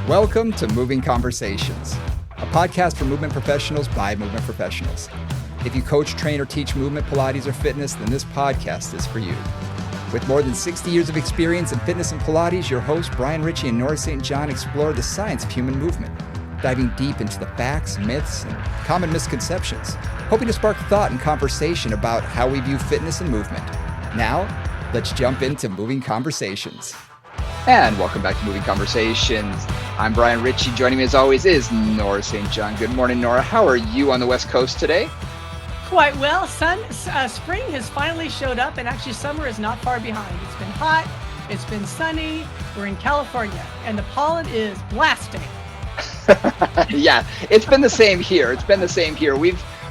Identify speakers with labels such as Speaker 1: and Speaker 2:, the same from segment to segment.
Speaker 1: Welcome to Moving Conversations, a podcast for movement professionals by movement professionals. If you coach, train, or teach movement, Pilates, or fitness, then this podcast is for you. With more than 60 years of experience in fitness and Pilates, your hosts, Brian Ritchie and Nora St. John, explore the science of human movement, diving deep into the facts, myths, and common misconceptions, hoping to spark thought and conversation about how we view fitness and movement. Now, let's jump into Moving Conversations. And welcome back to Moving Conversations. I'm Brian Ritchie. Joining me as always is Nora St. John. Good morning, Nora. How are you on the West Coast today?
Speaker 2: Quite well. Spring has finally showed up, and actually summer is not far behind. It's been hot, it's been sunny, we're in California, and the pollen is blasting.
Speaker 1: Yeah, it's been the same here.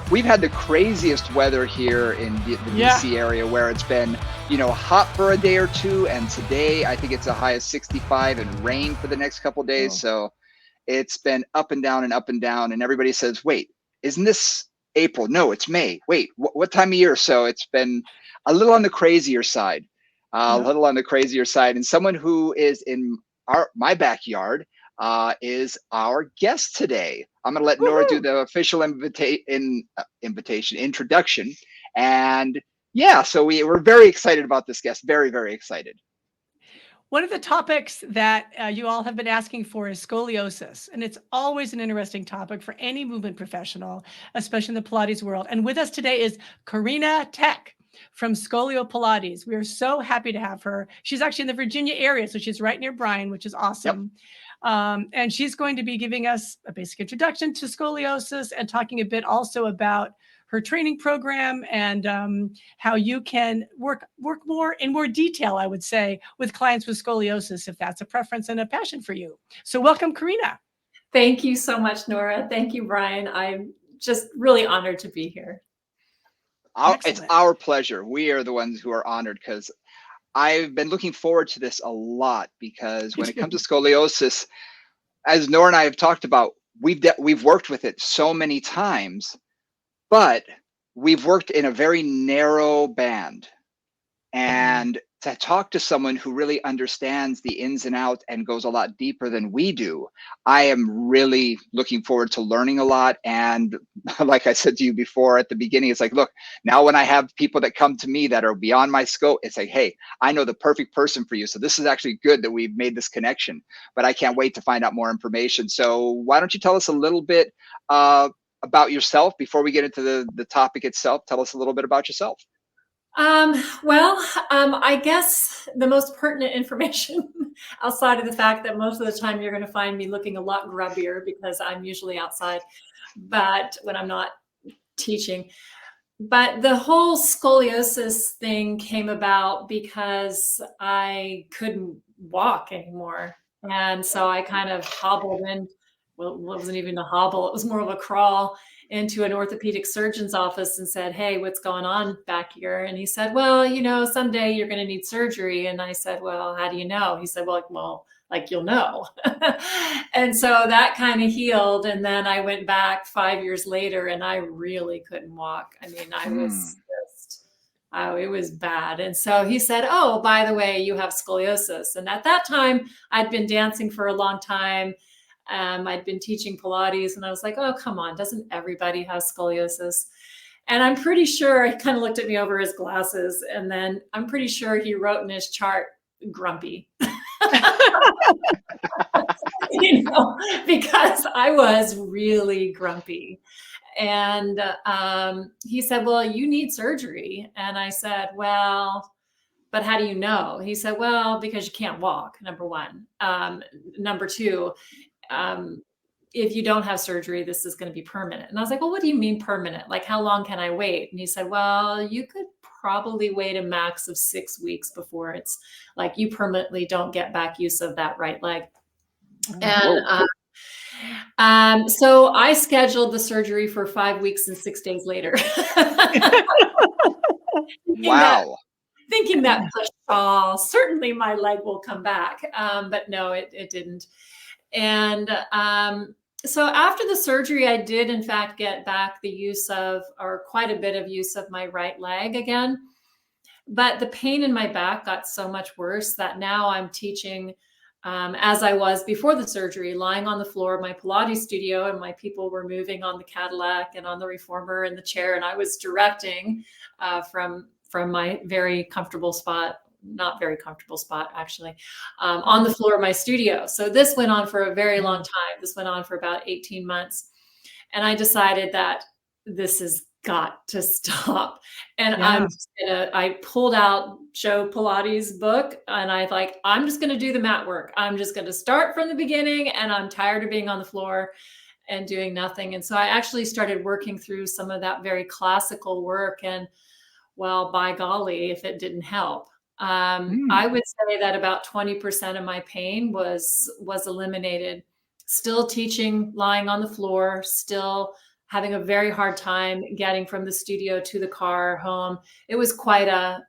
Speaker 1: We've had the craziest weather here in the DC area, where it's been, hot for a day or two, and today I think it's a high of 65 and rain for the next couple of days. So it's been up and down, and everybody says, wait, isn't this April? No, it's May. Wait, what time of year? So it's been a little on the crazier side, and someone who is in my backyard is our guest today. I'm going to let Nora do the official introduction. And yeah, so we're very excited about this guest. Very, very excited.
Speaker 2: One of the topics that you all have been asking for is scoliosis. And it's always an interesting topic for any movement professional, especially in the Pilates world. And with us today is Karena Thek from Scolio-Pilates. We are so happy to have her. She's actually in the Virginia area, so she's right near Brian, which is awesome. Yep. And she's going to be giving us a basic introduction to scoliosis and talking a bit also about her training program and how you can work more in more detail, I would say, with clients with scoliosis, if that's a preference and a passion for you. So welcome, Karena.
Speaker 3: Thank you so much, Nora. Thank you, Brian. I'm just really honored to be here.
Speaker 1: It's our pleasure. We are the ones who are honored, because I've been looking forward to this a lot, because when it comes to scoliosis, as Nora and I have talked about, we've worked with it so many times, but we've worked in a very narrow band. And to talk to someone who really understands the ins and outs and goes a lot deeper than we do, I am really looking forward to learning a lot. And like I said to you before at the beginning, it's like, look, now when I have people that come to me that are beyond my scope, it's like, hey, I know the perfect person for you. So this is actually good that we've made this connection, but I can't wait to find out more information. So why don't you tell us a little bit about yourself before we get into the topic itself? Tell us a little bit about yourself.
Speaker 3: I guess the most pertinent information outside of the fact that most of the time you're going to find me looking a lot grubbier because I'm usually outside, but when I'm not teaching. But the whole scoliosis thing came about because I couldn't walk anymore. And so I kind of hobbled in. Well, it wasn't even a hobble. It was more of a crawl into an orthopedic surgeon's office and said, hey, what's going on back here? And he said, well, someday you're going to need surgery. And I said, well, how do you know? He said, well, you'll know. And so that kind of healed. And then I went back 5 years later and I really couldn't walk. I mean, I was it was bad. And so he said, oh, by the way, you have scoliosis. And at that time, I'd been dancing for a long time. I'd been teaching Pilates and I was like, oh, come on, doesn't everybody have scoliosis? And I'm pretty sure he kind of looked at me over his glasses, and then I'm pretty sure he wrote in his chart, grumpy. Because I was really grumpy. And he said, well, you need surgery. And I said, well, but how do you know? He said, well, because you can't walk, number one. Number two, if you don't have surgery, this is going to be permanent. And I was like, well, what do you mean permanent? Like, how long can I wait? And he said, well, you could probably wait a max of 6 weeks before it's like you permanently don't get back use of that right leg. And so I scheduled the surgery for 5 weeks and 6 days later.
Speaker 1: Wow.
Speaker 3: Thinking that certainly my leg will come back. But no, it didn't. And so after the surgery, I did in fact get back the use of, or quite a bit of use of, my right leg again. But the pain in my back got so much worse that now I'm teaching as I was before the surgery, lying on the floor of my Pilates studio, and my people were moving on the Cadillac and on the reformer and the chair, and I was directing from my very comfortable spot, not very comfortable spot actually, on the floor of my studio. So this went on for a very long time. This went on for about 18 months. And I decided that this has got to stop. And I pulled out Joe Pilates' book, and I'm just going to do the mat work. I'm just going to start from the beginning, and I'm tired of being on the floor and doing nothing. And so I actually started working through some of that very classical work, and well, by golly, if it didn't help. I would say that about 20% of my pain was eliminated. Still teaching, lying on the floor, still having a very hard time getting from the studio to the car home. It was quite a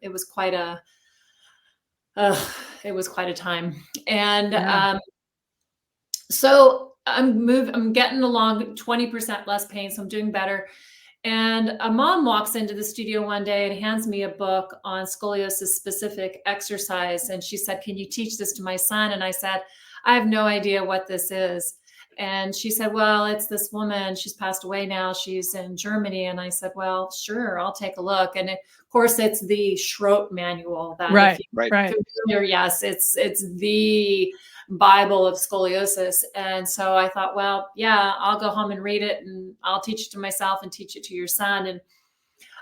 Speaker 3: time. And so I'm getting along, 20% less pain, so I'm doing better. And a mom walks into the studio one day and hands me a book on scoliosis specific exercise. And she said, "Can you teach this to my son?" And I said, "I have no idea what this is." And she said, "Well, it's this woman. She's passed away now. She's in Germany." And I said, "Well, sure, I'll take a look." And of course, it's the Schroet manual. That
Speaker 2: right.
Speaker 3: Familiar, yes, it's the Bible of scoliosis. And so I thought, well, yeah, I'll go home and read it, and I'll teach it to myself and teach it to your son. And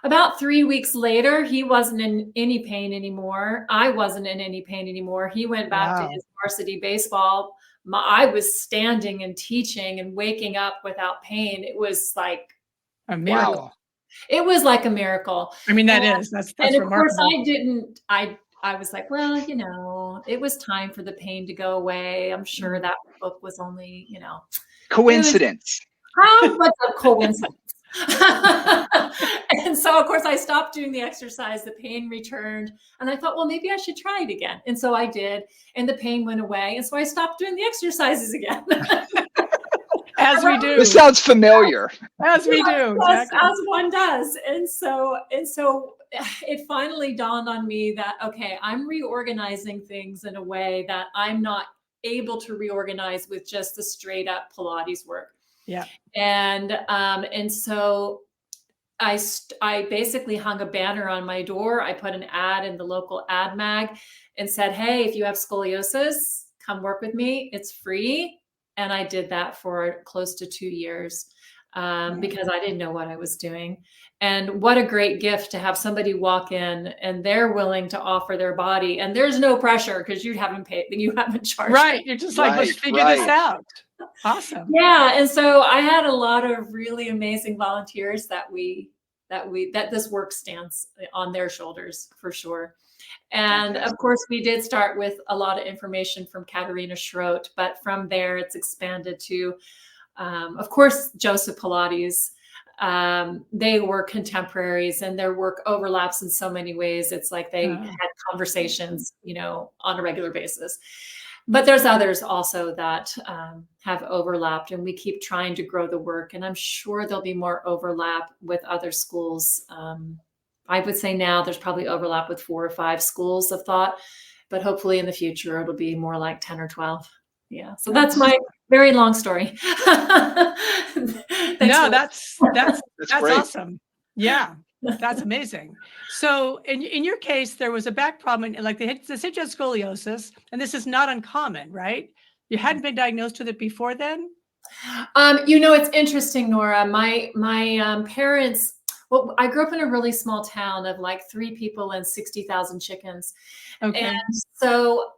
Speaker 3: about 3 weeks later, he wasn't in any pain anymore. I wasn't in any pain anymore. He went back to his varsity baseball. I was standing and teaching and waking up without pain. It was like
Speaker 2: a miracle.
Speaker 3: Wow. It was like a miracle.
Speaker 2: I mean, that's
Speaker 3: and of
Speaker 2: remarkable.
Speaker 3: course I was like, well, it was time for the pain to go away. I'm sure that book was only,
Speaker 1: coincidence.
Speaker 3: What's a coincidence? And so of course I stopped doing the exercise, the pain returned, and I thought, well, maybe I should try it again. And so I did, and the pain went away. And so I stopped doing the exercises again.
Speaker 2: As we do.
Speaker 1: This sounds familiar.
Speaker 2: As we do.
Speaker 3: Exactly. As one does. And so it finally dawned on me that, okay, I'm reorganizing things in a way that I'm not able to reorganize with just the straight up Pilates work.
Speaker 2: Yeah.
Speaker 3: And so I basically hung a banner on my door. I put an ad in the local ad mag and said, "Hey, if you have scoliosis, come work with me. It's free." And I did that for close to 2 years because I didn't know what I was doing. And what a great gift to have somebody walk in and they're willing to offer their body, and there's no pressure because you haven't charged.
Speaker 2: Right. You're just like, let's figure this out. Awesome.
Speaker 3: Yeah. And so I had a lot of really amazing volunteers that this work stands on their shoulders for sure. And of course, we did start with a lot of information from Karena Thek, but from there it's expanded to, of course, Joseph Pilates. They were contemporaries, and their work overlaps in so many ways. It's like they had conversations, on a regular basis. But there's others also that have overlapped, and we keep trying to grow the work. And I'm sure there'll be more overlap with other schools. I would say now there's probably overlap with 4 or 5 schools of thought, but hopefully in the future it'll be more like 10 or 12. Yeah. So that's my very long story.
Speaker 2: No, that's
Speaker 1: great.
Speaker 2: awesome. Yeah. That's amazing. So in your case, there was a back problem, like they said you had scoliosis, and this is not uncommon, right? You hadn't been diagnosed with it before then?
Speaker 3: It's interesting, Nora. My parents, well, I grew up in a really small town of like 3 people and 60,000 chickens.
Speaker 2: Okay.
Speaker 3: And so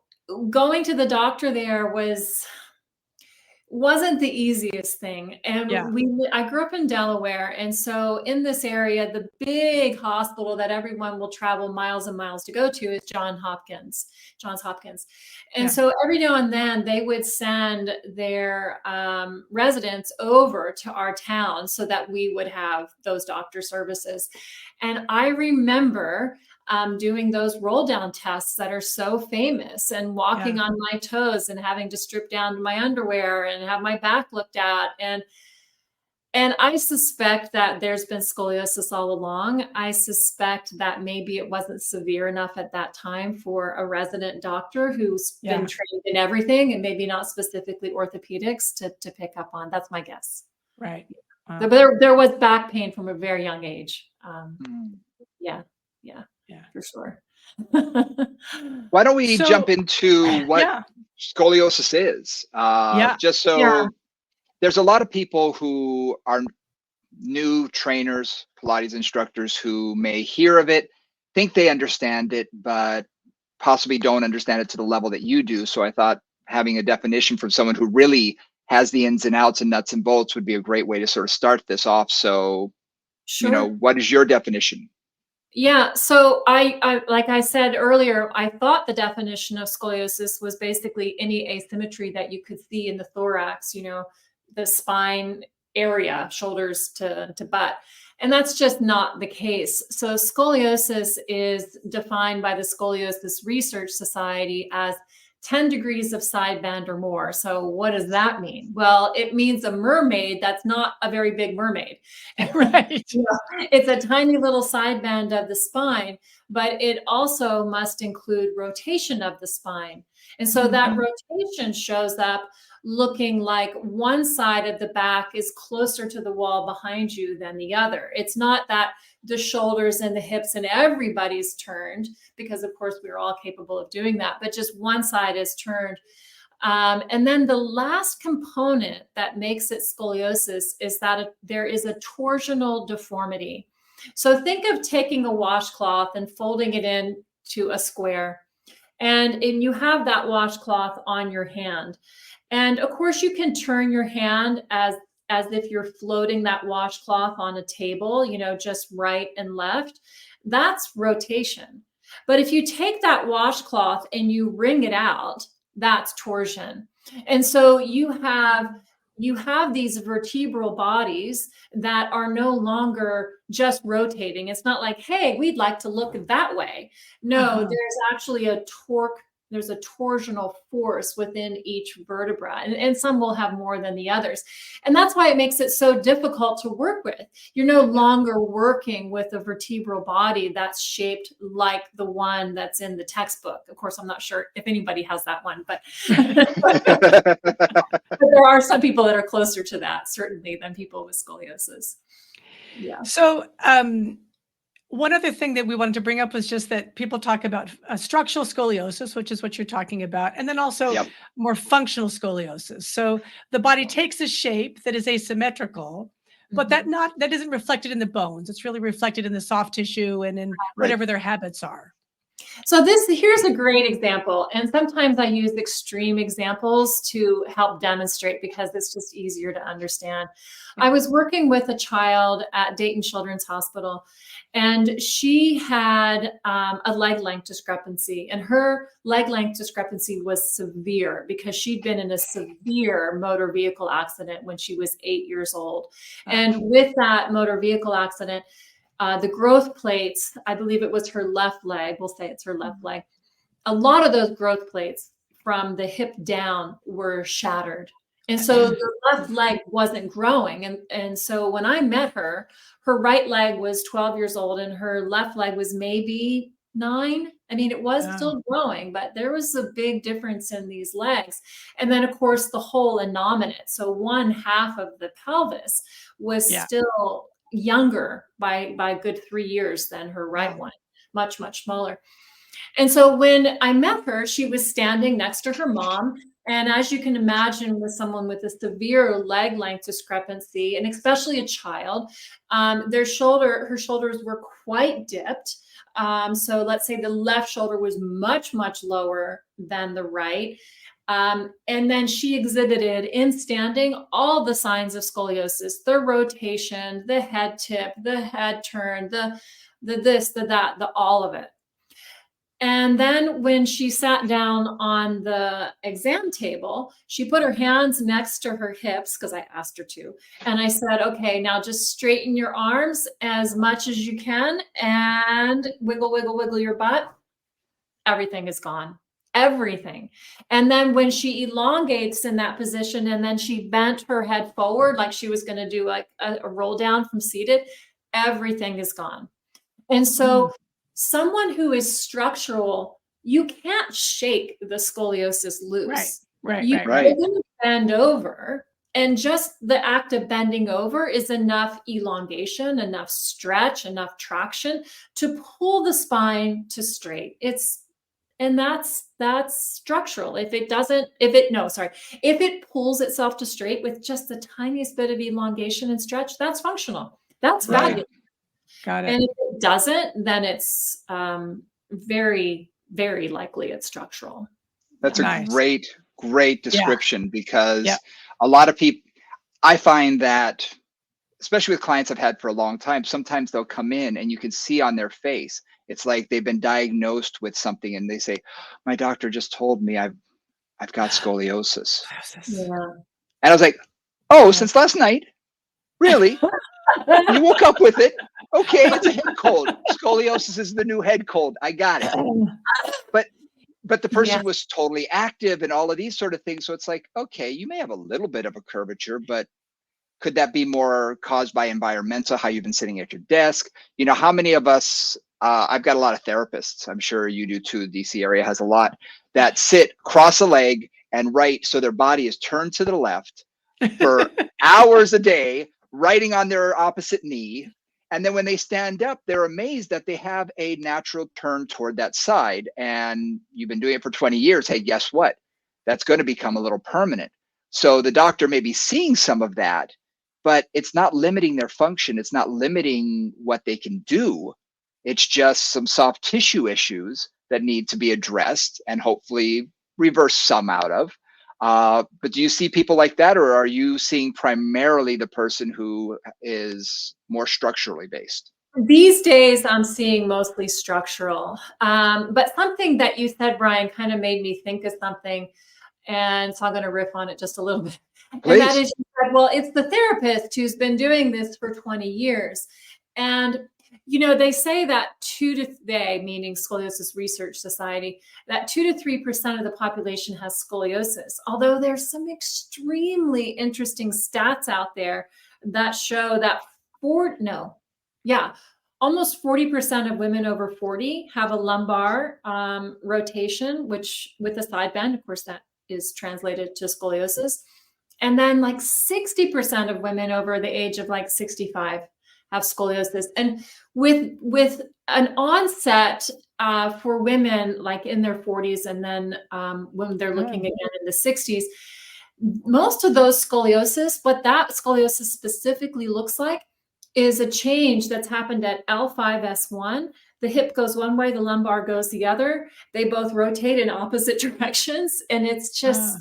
Speaker 3: going to the doctor there wasn't the easiest thing. And I grew up in Delaware. And so in this area, the big hospital that everyone will travel miles and miles to go to is Johns Hopkins. And so every now and then they would send their residents over to our town so that we would have those doctor services. And I remember doing those roll down tests that are so famous, and walking on my toes and having to strip down to my underwear and have my back looked at. And And I suspect that there's been scoliosis all along. I suspect that maybe it wasn't severe enough at that time for a resident doctor who's been trained in everything and maybe not specifically orthopedics to pick up on. That's my guess.
Speaker 2: Right. Wow.
Speaker 3: But there was back pain from a very young age. Yeah, for sure.
Speaker 1: Why don't we jump into what scoliosis is? Just so there's a lot of people who are new trainers, Pilates instructors, who may hear of it, think they understand it, but possibly don't understand it to the level that you do. So I thought having a definition from someone who really has the ins and outs and nuts and bolts would be a great way to sort of start this off. So, you know, what is your definition?
Speaker 3: Yeah, so I like I said earlier, I thought the definition of scoliosis was basically any asymmetry that you could see in the thorax, you know, the spine area, shoulders to butt. And that's just not the case. So scoliosis is defined by the Scoliosis Research Society as 10 degrees of side bend or more. So what does that mean? Well, it means a mermaid that's not a very big mermaid.
Speaker 2: Right.
Speaker 3: It's a tiny little side bend of the spine, but it also must include rotation of the spine. And so that rotation shows up looking like one side of the back is closer to the wall behind you than the other. It's not that the shoulders and the hips and everybody's turned, because of course we're all capable of doing that, but just one side is turned. And then the last component that makes it scoliosis is that there is a torsional deformity. So think of taking a washcloth and folding it into a square, and you have that washcloth on your hand. And of course you can turn your hand as if you're floating that washcloth on a table, you know, just right and left. That's rotation. But if you take that washcloth and you wring it out, that's torsion. And so you have these vertebral bodies that are no longer just rotating. It's not like, hey, we'd like to look that way. No, there's actually a there's a torsional force within each vertebra, and some will have more than the others. And that's why it makes it so difficult to work with. You're no longer working with a vertebral body that's shaped like the one that's in the textbook. Of course, I'm not sure if anybody has that one, but, but there are some people that are closer to that, certainly, than people with scoliosis. Yeah.
Speaker 2: So, one other thing that we wanted to bring up was just that people talk about structural scoliosis, which is what you're talking about, and then also more functional scoliosis. So the body takes a shape that is asymmetrical, but that isn't reflected in the bones. It's really reflected in the soft tissue and in whatever their habits are.
Speaker 3: So here's a great example. And sometimes I use extreme examples to help demonstrate because it's just easier to understand. I was working with a child at Dayton Children's Hospital, and she had a leg length discrepancy, and her leg length discrepancy was severe because she'd been in a severe motor vehicle accident when she was 8 years old. And with that motor vehicle accident, the growth plates, I believe it was her left leg, we'll say it's her left leg. A lot of those growth plates from the hip down were shattered. And so the left leg wasn't growing. And so when I met her, her right leg was 12 years old and her left leg was maybe 9. I mean, it was still growing, but there was a big difference in these legs. And then, of course, the whole innominate. So one half of the pelvis was still younger by a good 3 years than her right one, much, much smaller. And so when I met her, she was standing next to her mom. And as you can imagine, with someone with a severe leg length discrepancy, and especially a child, her shoulders were quite dipped. So let's say the left shoulder was much, much lower than the right. And then she exhibited in standing all the signs of scoliosis: the rotation, the head tip, the head turn, the this, the that, the all of it. And then when she sat down on the exam table, she put her hands next to her hips, because I asked her to. And I said, okay, now just straighten your arms as much as you can and wiggle, wiggle, wiggle your butt. Everything is gone. everything. And then when she elongates in that position and then she bent her head forward like she was going to do like a roll down from seated, everything is gone. And so someone who is structural, you can't shake the scoliosis loose. You're going to bend over, and just the act of bending over is enough elongation, enough stretch, enough traction to pull the spine to straight. And that's structural. If it pulls itself to straight with just the tiniest bit of elongation and stretch, that's functional. That's valuable.
Speaker 2: Got it.
Speaker 3: And if it doesn't, then it's very, very likely it's structural.
Speaker 1: That's a great description, because a lot of people, I find that, especially with clients I've had for a long time, sometimes they'll come in and you can see on their face, it's like they've been diagnosed with something and they say, my doctor just told me I've got scoliosis.
Speaker 3: Yeah.
Speaker 1: And I was like, oh, since last night? Really? You woke up with it? Okay, it's a head cold. Scoliosis is the new head cold. I got it. But the person was totally active and all of these sort of things. So it's like, okay, you may have a little bit of a curvature, but could that be more caused by environmental, how you've been sitting at your desk? You know, how many of us, I've got a lot of therapists, I'm sure you do too, the DC area has a lot, that sit cross a leg and write so their body is turned to the left for hours a day, writing on their opposite knee. And then when they stand up, they're amazed that they have a natural turn toward that side. And you've been doing it for 20 years. Hey, guess what? That's going to become a little permanent. So the doctor may be seeing some of that, but it's not limiting their function. It's not limiting what they can do. It's just some soft tissue issues that need to be addressed and hopefully reverse some out of. But do you see people like that, or are you seeing primarily the person who is more structurally based?
Speaker 3: These days, I'm seeing mostly structural. But something that you said, Brian, kind of made me think of something. And so I'm going to riff on it just a little bit.
Speaker 1: Please.
Speaker 3: And that is, you said, well, it's the therapist who's been doing this for 20 years. And you know, they say that meaning Scoliosis Research Society, that 2 to 3% of the population has scoliosis. Although there's some extremely interesting stats out there that show that almost 40% of women over 40 have a lumbar rotation, which with a side bend, of course, that is translated to scoliosis. And then like 60% of women over the age of like 65 have scoliosis. And with an onset for women like in their 40s, and then when they're looking again in the 60s, most of those scoliosis, what that scoliosis specifically looks like is a change that's happened at L5S1. The hip goes one way, the lumbar goes the other. They both rotate in opposite directions. And it's just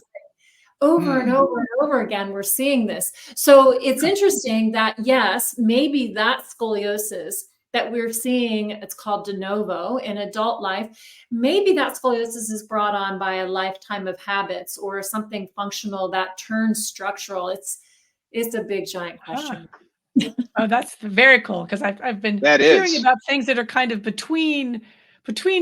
Speaker 3: over and over and over again, we're seeing this. So it's interesting that, yes, maybe that scoliosis that we're seeing, it's called de novo in adult life, maybe that scoliosis is brought on by a lifetime of habits or something functional that turns structural. It's a big, giant question.
Speaker 2: Oh, that's very cool, because I've been hearing about things that are kind of between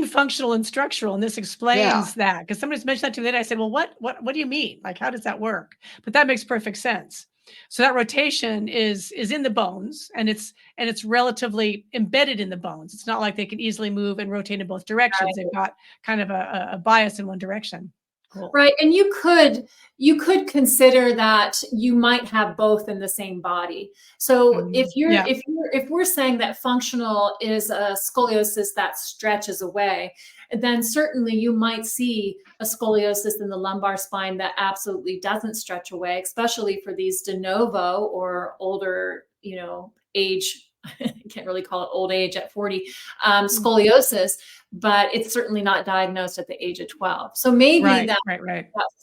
Speaker 2: functional and structural, and this explains that. Because somebody's mentioned that to me today. I said, well, what do you mean? Like, how does that work? But that makes perfect sense. So that rotation is in the bones, and it's relatively embedded in the bones. It's not like they can easily move and rotate in both directions. They've got kind of a bias in one direction. Cool.
Speaker 3: Right. And you could consider that you might have both in the same body. So if we're saying that functional is a scoliosis that stretches away, then certainly you might see a scoliosis in the lumbar spine that absolutely doesn't stretch away, especially for these de novo or older, age. I can't really call it old age at 40, scoliosis, but it's certainly not diagnosed at the age of 12. So maybe that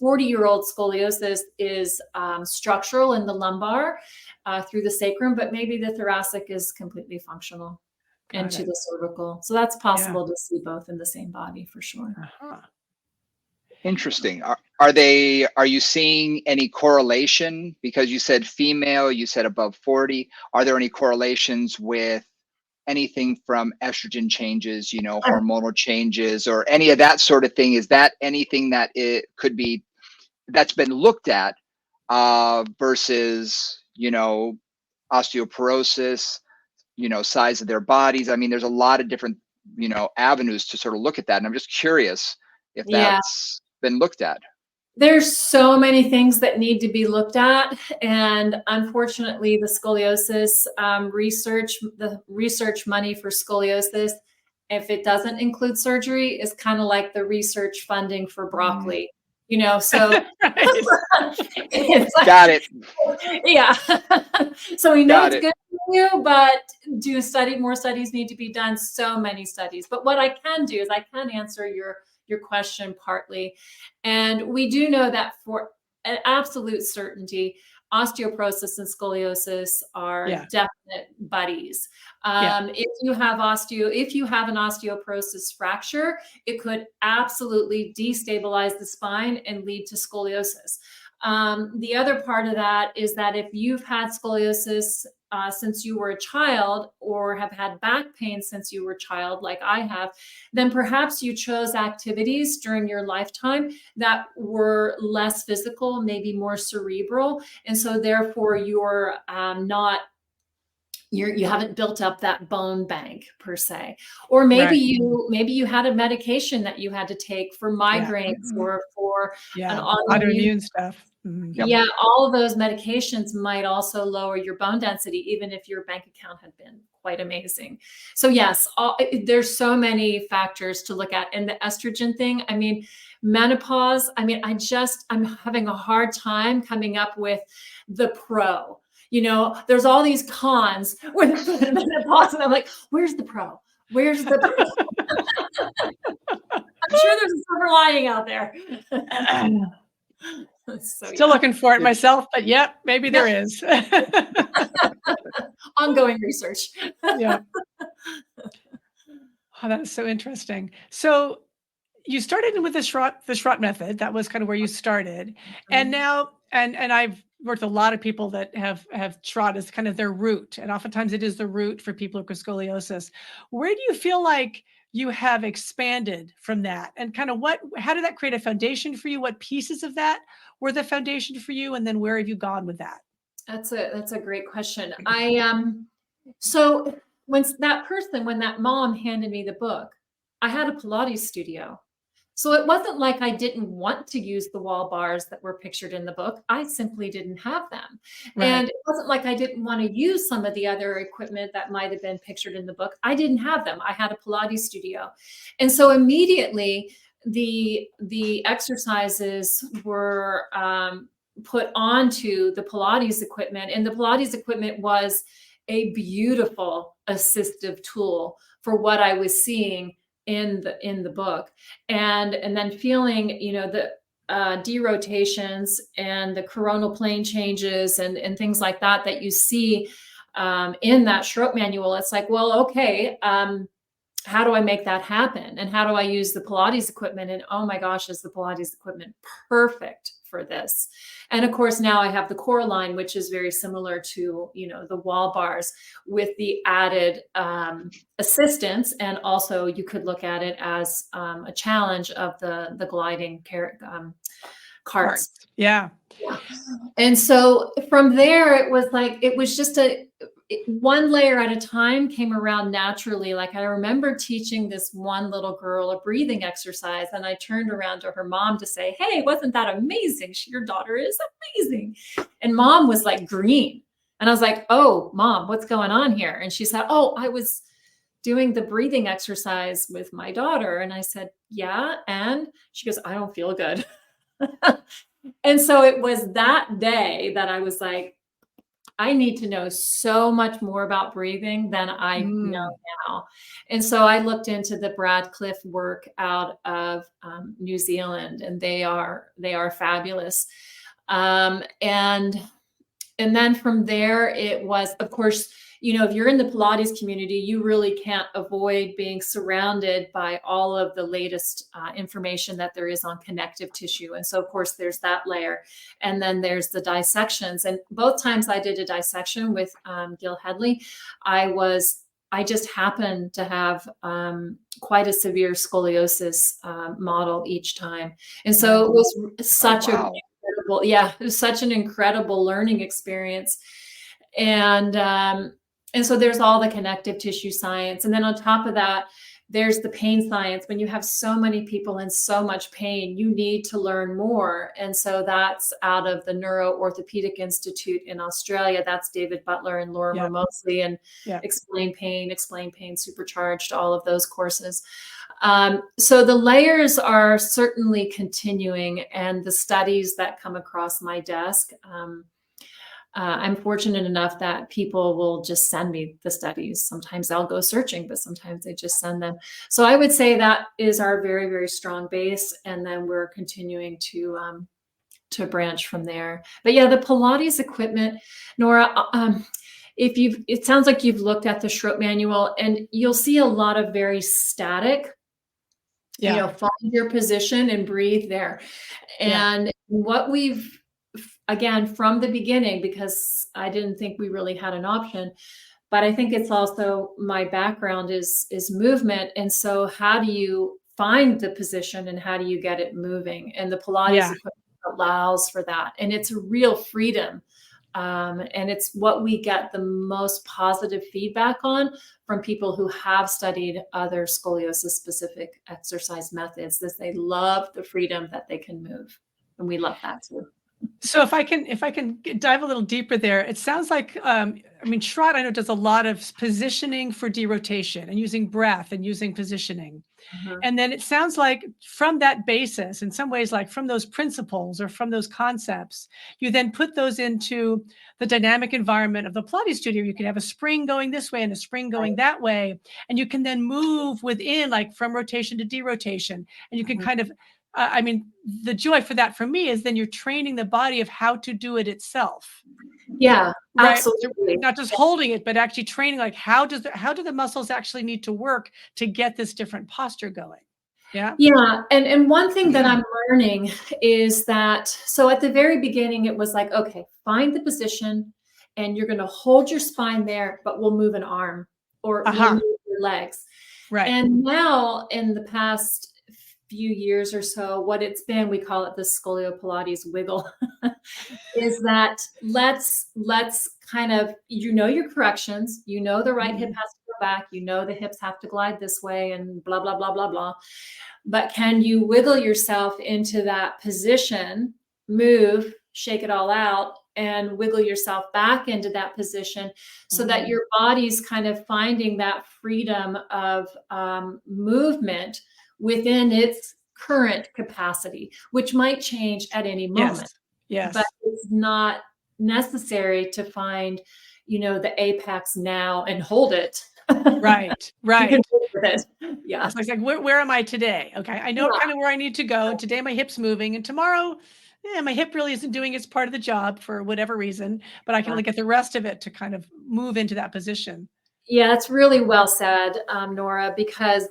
Speaker 3: 40-year-old scoliosis is structural in the lumbar through the sacrum, but maybe the thoracic is completely functional into the cervical. So that's possible to see both in the same body for sure.
Speaker 1: Interesting. Are you seeing any correlation? Because you said female, you said above 40. Are there any correlations with anything from estrogen changes, hormonal changes, or any of that sort of thing? Is that anything that it could be that's been looked at versus, osteoporosis, size of their bodies? I mean, there's a lot of different, avenues to sort of look at that. And I'm just curious if
Speaker 3: Yeah.
Speaker 1: that's been looked at.
Speaker 3: There's so many things that need to be looked at. And unfortunately, the scoliosis the research money for scoliosis, if it doesn't include surgery, is kind of like the research funding for broccoli. So it's like,
Speaker 1: Got it.
Speaker 3: Yeah. So we know
Speaker 1: Got
Speaker 3: it's
Speaker 1: it.
Speaker 3: good for you, but more studies need to be done, so many studies. But what I can do is I can answer your question partly. And we do know that for an absolute certainty, osteoporosis and scoliosis are definite buddies. If you have an osteoporosis fracture, it could absolutely destabilize the spine and lead to scoliosis. The other part of that is that if you've had scoliosis since you were a child, or have had back pain since you were a child, like I have, then perhaps you chose activities during your lifetime that were less physical, maybe more cerebral. And so therefore you're you haven't built up that bone bank per se. Or maybe you had a medication that you had to take for migraines or for an
Speaker 2: autoimmune stuff.
Speaker 3: Yeah, all of those medications might also lower your bone density, even if your bank account had been quite amazing. So yes, there's so many factors to look at. And the estrogen thing, I mean, menopause, I mean, I'm having a hard time coming up with the pro. There's all these cons with menopause, and I'm like, where's the pro? Where's the pro? I'm sure there's a silver lining out there.
Speaker 2: Still looking for it myself, but maybe there is.
Speaker 3: Ongoing research.
Speaker 2: Yeah. Oh, that is so interesting. So you started with the Schrott method. That was kind of where you started. And now, and I've worked with a lot of people that have Schrott as kind of their root. And oftentimes it is the root for people with scoliosis. Where do you feel like you have expanded from that? And kind of how did that create a foundation for you? What pieces of that were the foundation for you? And then where have you gone with that?
Speaker 3: That's a great question. So when that mom handed me the book, I had a Pilates studio. So it wasn't like I didn't want to use the wall bars that were pictured in the book. I simply didn't have them. Right. And it wasn't like I didn't want to use some of the other equipment that might have been pictured in the book. I didn't have them. I had a Pilates studio. And so immediately the exercises were put onto the Pilates equipment. And the Pilates equipment was a beautiful assistive tool for what I was seeing in the book, and then feeling the derotations and the coronal plane changes and things like that you see in that stroke manual. It's like, well, okay, how do I make that happen? And how do I use the Pilates equipment? And oh my gosh, is the Pilates equipment perfect for this? And of course, now I have the core line, which is very similar to, the wall bars with the added assistance. And also you could look at it as a challenge of the gliding carts.
Speaker 2: Yeah.
Speaker 3: And so from there, it was just one layer at a time came around naturally. Like I remember teaching this one little girl a breathing exercise, and I turned around to her mom to say, "Hey, wasn't that amazing? Your daughter is amazing." And mom was like green. And I was like, "Oh, mom, what's going on here?" And she said, "Oh, I was doing the breathing exercise with my daughter." And I said, "Yeah." And she goes, "I don't feel good." And so it was that day that I was like, I need to know so much more about breathing than I know now. And so I looked into the Bradcliffe work out of New Zealand, and they are fabulous. And then from there, it was, of course, if you're in the Pilates community, you really can't avoid being surrounded by all of the latest information that there is on connective tissue. And so, of course, there's that layer. And then there's the dissections. And both times I did a dissection with Gil Headley, I I just happen to have quite a severe scoliosis model each time. And so it was such
Speaker 1: wow.
Speaker 3: it was such an incredible learning experience. And so there's all the connective tissue science. And then on top of that, there's the pain science. When you have so many people in so much pain, you need to learn more. And so that's out of the Neuro Orthopedic Institute in Australia. That's David Butler and Laura Mosley, and Explain Pain Supercharged, all of those courses. So the layers are certainly continuing, and the studies that come across my desk, I'm fortunate enough that people will just send me the studies. Sometimes I'll go searching, but sometimes they just send them. So I would say that is our very, very strong base. And then we're continuing to branch from there. But yeah, the Pilates equipment, Nora, it sounds like you've looked at the Schroep manual, and you'll see a lot of very static, find your position and breathe there. And what we've, again, from the beginning, because I didn't think we really had an option, but I think it's also my background is movement. And so how do you find the position and how do you get it moving? And the Pilates equipment allows for that. And it's a real freedom. And it's what we get the most positive feedback on from people who have studied other scoliosis specific exercise methods, that they love the freedom that they can move. And we love that too.
Speaker 2: So if I can dive a little deeper there, it sounds like, Schrott, I know, does a lot of positioning for derotation and using breath and using positioning. And then it sounds like from that basis, in some ways, like from those principles or from those concepts, you then put those into the dynamic environment of the Pilates studio. You can have a spring going this way and a spring going that way. And you can then move within, like from rotation to derotation. And you can kind of, the joy for that for me is then you're training the body of how to do it itself.
Speaker 3: Yeah,
Speaker 2: right?
Speaker 3: absolutely.
Speaker 2: Not just holding it, but actually training, like how do the muscles actually need to work to get this different posture going? Yeah.
Speaker 3: Yeah. And one thing that I'm learning is that, so at the very beginning, it was like, okay, find the position and you're going to hold your spine there, but we'll move an arm or we'll move your legs.
Speaker 2: Right.
Speaker 3: And now in the past few years or so, what it's been, we call it the Scolio-Pilates wiggle, is that let's kind of, your corrections, the right hip has to go back, the hips have to glide this way and blah, blah, blah, blah, blah. But can you wiggle yourself into that position, move, shake it all out, and wiggle yourself back into that position so that your body's kind of finding that freedom of movement within its current capacity, which might change at any moment.
Speaker 2: Yes.
Speaker 3: But it's not necessary to find, the apex now and hold it.
Speaker 2: Right.
Speaker 3: You can work with it. Yeah.
Speaker 2: It's like, where am I today? Okay. I know kind of where I need to go. And today my hip's moving, and tomorrow, my hip really isn't doing its part of the job for whatever reason, but I can look at the rest of it to kind of move into that position.
Speaker 3: Yeah, it's really well said, Nora, because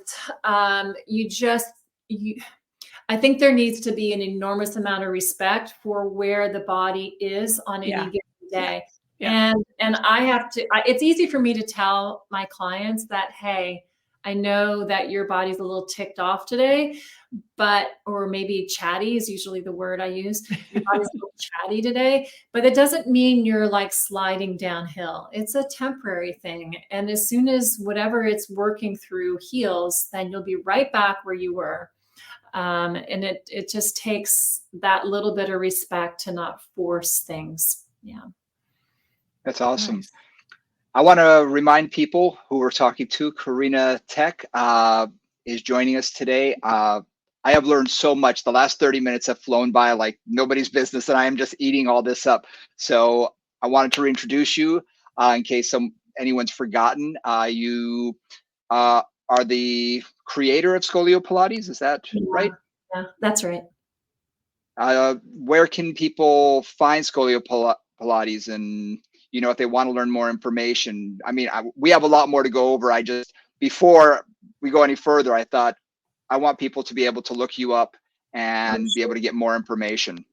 Speaker 3: I think there needs to be an enormous amount of respect for where the body is on any given day. Yeah. And I have to, it's easy for me to tell my clients that, hey, I know that your body's a little ticked off today, or maybe chatty is usually the word I use. Your body's a little chatty today, but it doesn't mean you're like sliding downhill. It's a temporary thing. And as soon as whatever it's working through heals, then you'll be right back where you were. And it just takes that little bit of respect to not force things. Yeah.
Speaker 1: That's awesome.
Speaker 2: Nice.
Speaker 1: I want to remind people who we're talking to, Karena Thek is joining us today. I have learned so much. The last 30 minutes have flown by like nobody's business, and I am just eating all this up. So I wanted to reintroduce you in case anyone's forgotten. You are the creator of Scolio-Pilates, is that right?
Speaker 3: Yeah, that's right.
Speaker 1: Where can people find Scolio-Pilates, and if they want to learn more information? We have a lot more to go over. Before we go any further, I thought I want people to be able to look you up and be able to get more information.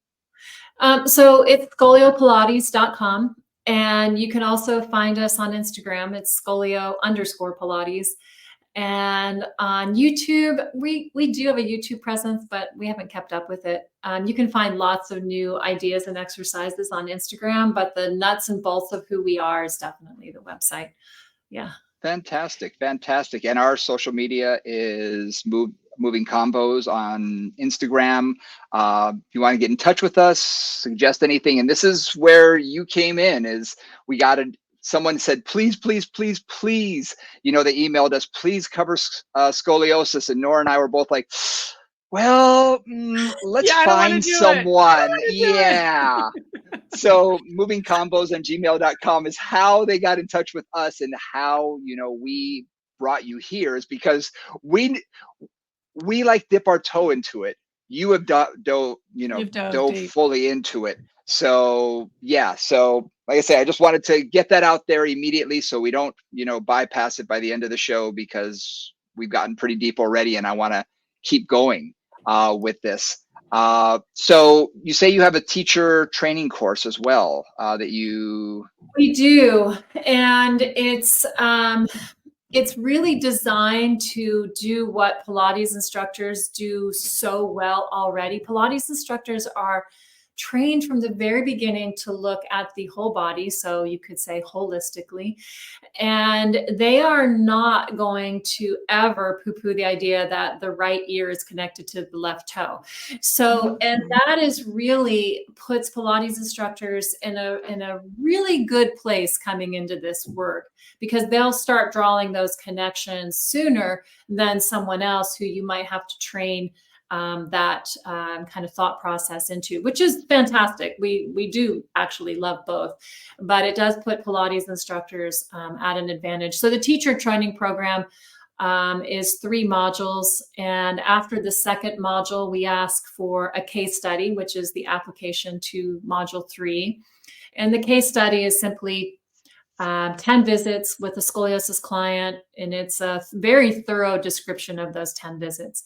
Speaker 3: So it's scoliopilates.com. And you can also find us on Instagram. It's Scolio_Pilates. And on YouTube, we do have a YouTube presence, but we haven't kept up with it. You can find lots of new ideas and exercises on Instagram, but the nuts and bolts of who we are is definitely the website. Yeah.
Speaker 1: Fantastic, fantastic. And our social media is Moving Combos on Instagram. If you want to get in touch with us, suggest anything. And this is where you came in, is we got someone said, please, please, please, please, they emailed us, please cover scoliosis. And Nora and I were both like, well, let's find someone. Yeah. So Moving Combos on gmail.com is how they got in touch with us, and how, we brought you here is because we like dip our toe into it. You have dove fully into it. So yeah. So like I say, I just wanted to get that out there immediately so we don't, bypass it by the end of the show, because we've gotten pretty deep already and I want to keep going with this. So you say you have a teacher training course as well that you...
Speaker 3: We do. And it's really designed to do what Pilates instructors do so well already. Pilates instructors are trained from the very beginning to look at the whole body. So you could say holistically, and they are not going to ever poo-poo the idea that the right ear is connected to the left toe. So, and that is really puts Pilates instructors in a really good place coming into this work, because they'll start drawing those connections sooner than someone else who you might have to train that kind of thought process into, which is fantastic. We do actually love both, but it does put Pilates instructors at an advantage. So the teacher training program is 3 modules. And after the second module, we ask for a case study, which is the application to module 3. And the case study is simply 10 visits with a scoliosis client, and it's a very thorough description of those 10 visits.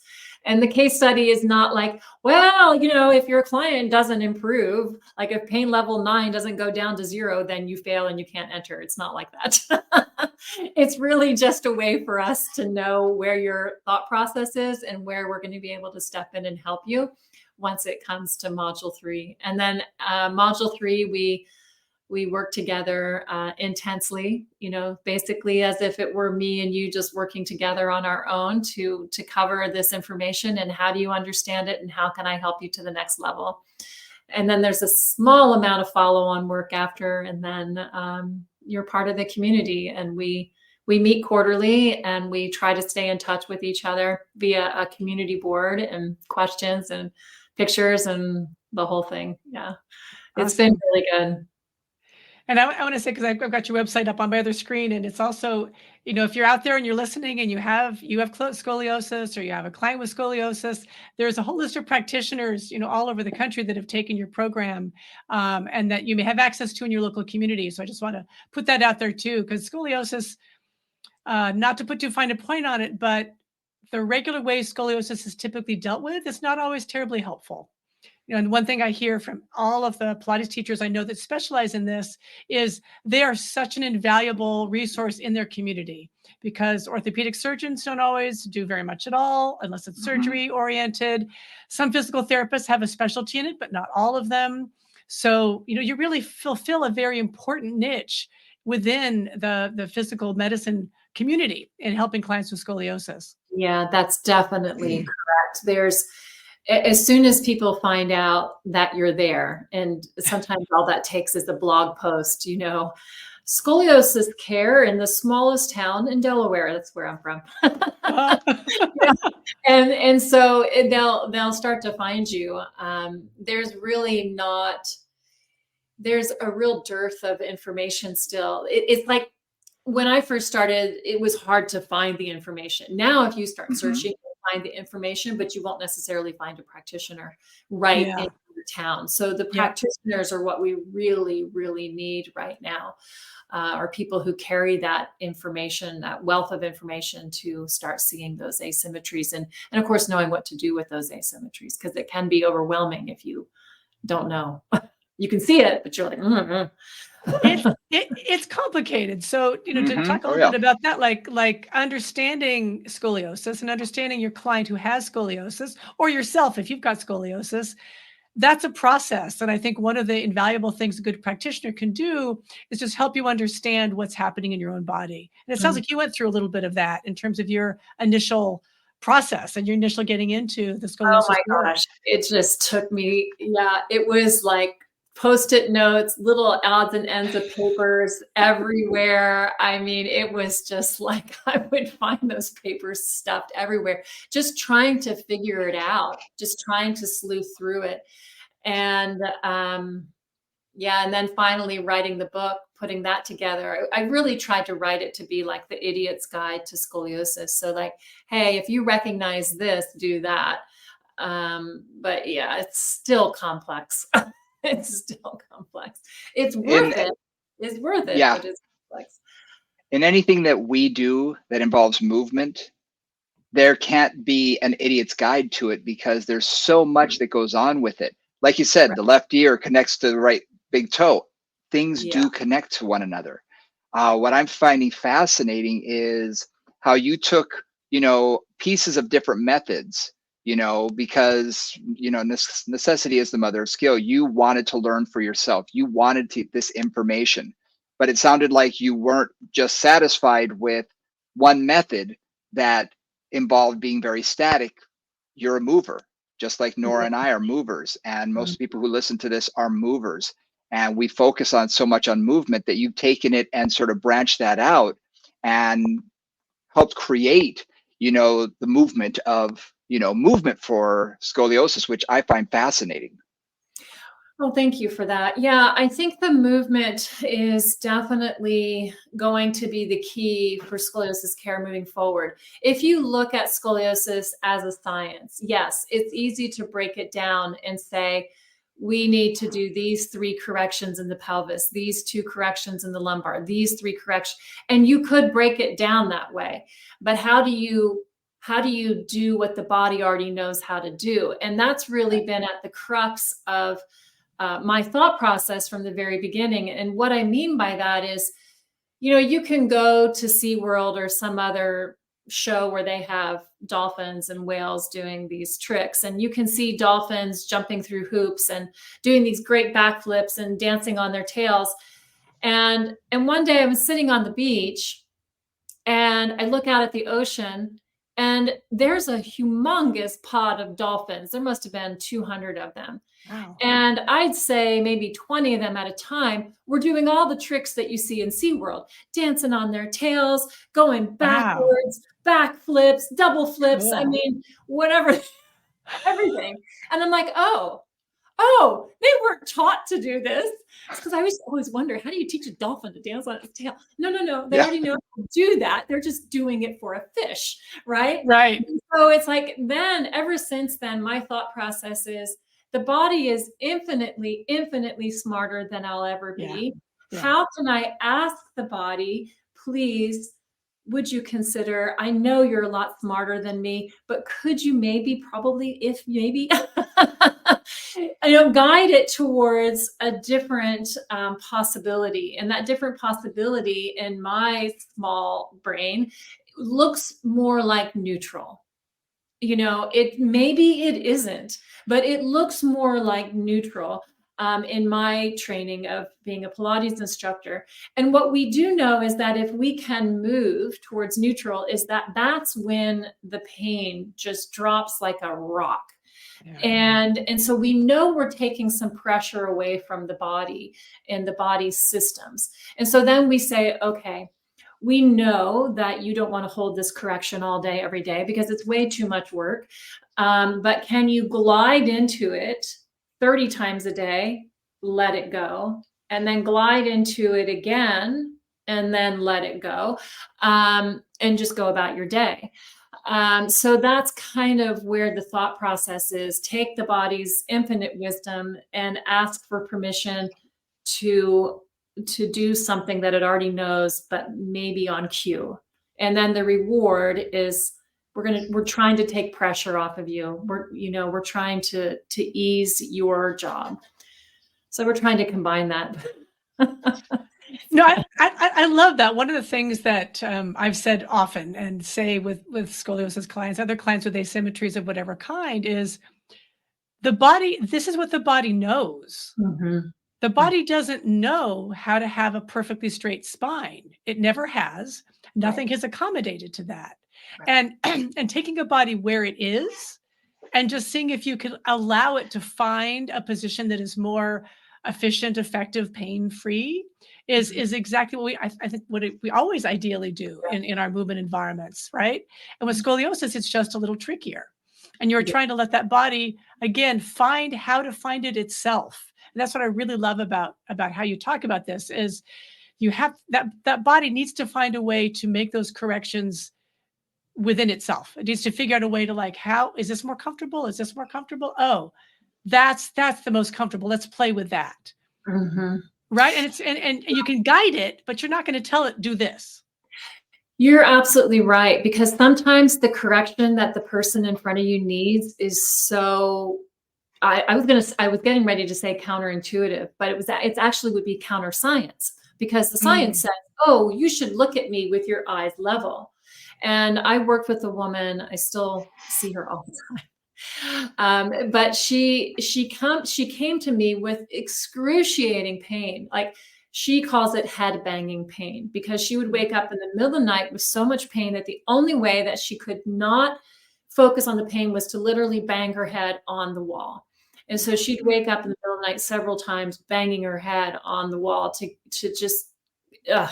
Speaker 3: And the case study is not like, well, if your client doesn't improve, like if pain level 9 doesn't go down to 0, then you fail and you can't enter. It's not like that. It's really just a way for us to know where your thought process is and where we're going to be able to step in and help you once it comes to module 3. And then module 3, we work together intensely, basically as if it were me and you just working together on our own to cover this information, and how do you understand it and how can I help you to the next level. And then there's a small amount of follow-on work after, and then you're part of the community, and we meet quarterly and we try to stay in touch with each other via a community board and questions and pictures and the whole thing. Yeah. Awesome. It's been really good.
Speaker 2: And I want to say, because I've got your website up on my other screen, and it's also, if you're out there and you're listening and you have scoliosis, or you have a client with scoliosis, there's a whole list of practitioners, all over the country that have taken your program, and that you may have access to in your local community. So I just want to put that out there too, because scoliosis, not to put too fine a point on it, but the regular way scoliosis is typically dealt with, it's not always terribly helpful. And one thing I hear from all of the Pilates teachers I know that specialize in this is they are such an invaluable resource in their community, because orthopedic surgeons don't always do very much at all unless it's surgery oriented. Some physical therapists have a specialty in it, but not all of them. So, you really fulfill a very important niche within the physical medicine community in helping clients with scoliosis.
Speaker 3: Yeah, that's definitely correct. As soon as people find out that you're there, and sometimes all that takes is a blog post, scoliosis care in the smallest town in Delaware. That's where I'm from. Yeah. And so they'll start to find you. There's a real dearth of information still. It's like when I first started, it was hard to find the information. Now, if you start searching, find the information, but you won't necessarily find a practitioner in your town. So the practitioners are what we really, really need right now, are people who carry that information, that wealth of information, to start seeing those asymmetries, and of course knowing what to do with those asymmetries, because it can be overwhelming if you don't know. You can see it, but you're like,
Speaker 2: It's complicated. So, to talk a
Speaker 1: Oh
Speaker 2: little
Speaker 1: yeah.
Speaker 2: bit about that, like understanding scoliosis and understanding your client who has scoliosis, or yourself if you've got scoliosis, that's a process. And I think one of the invaluable things a good practitioner can do is just help you understand what's happening in your own body. And it sounds like you went through a little bit of that in terms of your initial process and your initial getting into the
Speaker 3: oh
Speaker 2: scoliosis
Speaker 3: my
Speaker 2: world.
Speaker 3: gosh, it just took me, yeah, it was like post-it notes, little odds and ends of papers everywhere. I mean, it was just like I would find those papers stuffed everywhere, just trying to figure it out, just trying to sleuth through it. And yeah, and then finally writing the book, putting that together. I really tried to write it to be like the idiot's guide to scoliosis. So like, hey, if you recognize this, do that. But yeah, it's still complex. It's still complex. It's
Speaker 1: In
Speaker 3: worth it. It's worth it,
Speaker 1: yeah,
Speaker 3: but it's complex.
Speaker 1: in anything that we do that involves movement, there can't be an idiot's guide to it because there's so much that goes on with it. Like you said,
Speaker 3: Right.
Speaker 1: the left ear connects to the right big toe. Things
Speaker 3: Yeah.
Speaker 1: do connect to one another. What I'm finding fascinating is how you took, pieces of different methods, because, necessity is the mother of skill. You wanted to learn for yourself. You wanted this information, but it sounded like you weren't just satisfied with one method that involved being very static. You're a mover, just like Nora and I are movers. And most people who listen to this are movers. And we focus on so much on movement that you've taken it and sort of branched that out and helped create, the movement of, movement for scoliosis, which I find fascinating.
Speaker 3: Well, thank you for that. Yeah, I think the movement is definitely going to be the key for scoliosis care moving forward. If you look at scoliosis as a science, yes, it's easy to break it down and say, we need to do these 3 corrections in the pelvis, these 2 corrections in the lumbar, these 3 corrections. And you could break it down that way. But how do you do what the body already knows how to do? And that's really been at the crux of my thought process from the very beginning. And what I mean by that is, you can go to SeaWorld or some other show where they have dolphins and whales doing these tricks, and you can see dolphins jumping through hoops and doing these great backflips and dancing on their tails. And one day I was sitting on the beach and I look out at the ocean and there's a humongous pod of dolphins. There must have been 200 of them.
Speaker 2: Wow.
Speaker 3: And I'd say maybe 20 of them at a time were doing all the tricks that you see in SeaWorld, dancing on their tails, going backwards, backflips, double flips. I
Speaker 2: Cool.
Speaker 3: mean, whatever, everything. And I'm like, oh, they weren't taught to do this. Because I always wonder, how do you teach a dolphin to dance on its tail? No. They already know how to do that. They're just doing it for a fish, right?
Speaker 2: Right.
Speaker 3: And so it's like, then ever since then, my thought process is the body is infinitely, infinitely smarter than I'll ever be.
Speaker 2: Yeah.
Speaker 3: How can I ask the body, please, would you consider, I know you're a lot smarter than me, but could you maybe guide it towards a different possibility? And that different possibility in my small brain looks more like neutral. Maybe it isn't, but it looks more like neutral. In my training of being a Pilates instructor. And what we do know is that if we can move towards neutral, that's when the pain just drops like a rock.
Speaker 2: Yeah.
Speaker 3: And so we know we're taking some pressure away from the body and the body's systems. And so then we say, okay, we know that you don't want to hold this correction all day, every day, because it's way too much work. But can you glide into it 30 times a day, let it go, and then glide into it again, and then let it go, and just go about your day. So that's kind of where the thought process is. Take the body's infinite wisdom and ask for permission to do something that it already knows, but maybe on cue. And then the reward is we're trying to take pressure off of you. We're trying to ease your job. So we're trying to combine that.
Speaker 2: No, I love that. One of the things that I've said often and say with scoliosis clients, other clients with asymmetries of whatever kind, is the body, this is what the body knows.
Speaker 3: Mhm.
Speaker 2: The body doesn't know how to have a perfectly straight spine. It never has. Nothing has accommodated to that.
Speaker 3: Right.
Speaker 2: And taking a body where it is and just seeing if you can allow it to find a position that is more efficient, effective, pain-free is exactly what I think we always ideally do in our movement environments, right? And with scoliosis, it's just a little trickier. And you're trying to let that body, again, find how to find it itself. And that's what I really love about how you talk about this is you have that body needs to find a way to make those corrections within itself. It needs to figure out a way to like, how is this more comfortable? Is this more comfortable? Oh, that's the most comfortable. Let's play with that.
Speaker 3: Mhm.
Speaker 2: Right. And and you can guide it, but you're not going to tell it, do this.
Speaker 3: You're absolutely right, because sometimes the correction that the person in front of you needs is so, I was getting ready to say counterintuitive, but it's actually would be counter science, because the science says, oh, you should look at me with your eyes level. And I worked with a woman, I still see her all the time. But she came to me with excruciating pain. Like, she calls it head banging pain, because she would wake up in the middle of the night with so much pain that the only way that she could not focus on the pain was to literally bang her head on the wall. And so she'd wake up in the middle of the night several times, banging her head on the wall to just, I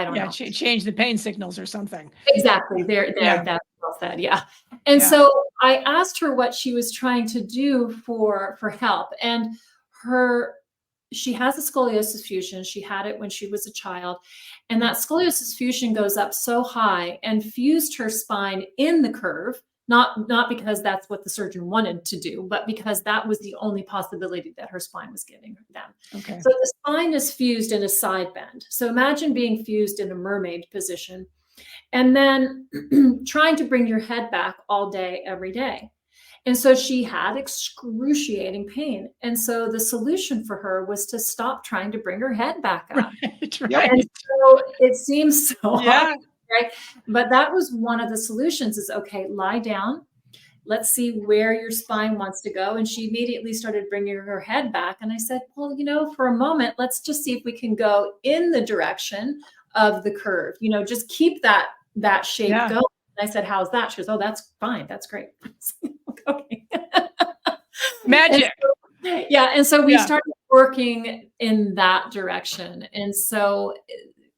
Speaker 3: don't know.
Speaker 2: Change the pain signals or something.
Speaker 3: Exactly. That's well said. Yeah. And so I asked her what she was trying to do for help. And she has a scoliosis fusion. She had it when she was a child. And that scoliosis fusion goes up so high and fused her spine in the curve, not because that's what the surgeon wanted to do, but because that was the only possibility that her spine was giving them.
Speaker 2: Okay.
Speaker 3: So the spine is fused in a side bend. So imagine being fused in a mermaid position and then trying to bring your head back all day, every day. And so she had excruciating pain. And so the solution for her was to stop trying to bring her head back up.
Speaker 2: Right.
Speaker 3: And so it seems so hard, right? But that was one of the solutions is, okay, lie down. Let's see where your spine wants to go. And she immediately started bringing her head back. And I said, well, for a moment, let's just see if we can go in the direction of the curve, just keep that shape going. And I said, how's that? She goes, oh, that's fine. That's great. Okay.
Speaker 2: Magic.
Speaker 3: And so we started working in that direction. And so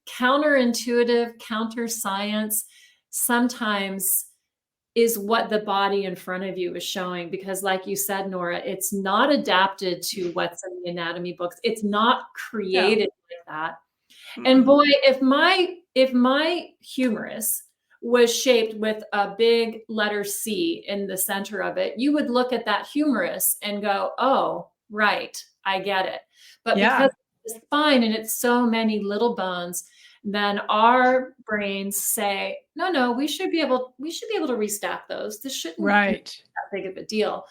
Speaker 3: counterintuitive, counter science sometimes is what the body in front of you is showing, because like you said, Nora, it's not adapted to what's in the anatomy books. It's not created like that. And boy, if my humerus was shaped with a big letter C in the center of it, you would look at that humerus and go, oh, right, I get it. But because it's spine and it's so many little bones, then our brains say, no, we should be able to restack those. This shouldn't be that big of a deal.